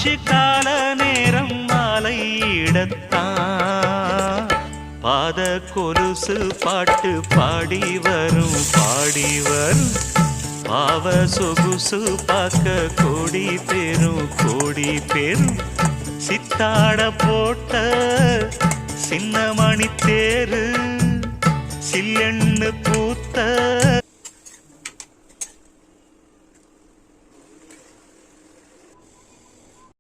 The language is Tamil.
ஆச்சு கால நேரம் மாலையிடத்தான் பாத கொலுசு பாட்டு பாடி வரும் பாடி வரும் பாவ சொகுசு பார்க்க கோடி பேரும் சித்தாட போட்ட சின்ன மணி தேரு சில்லெண்ணு பூத்த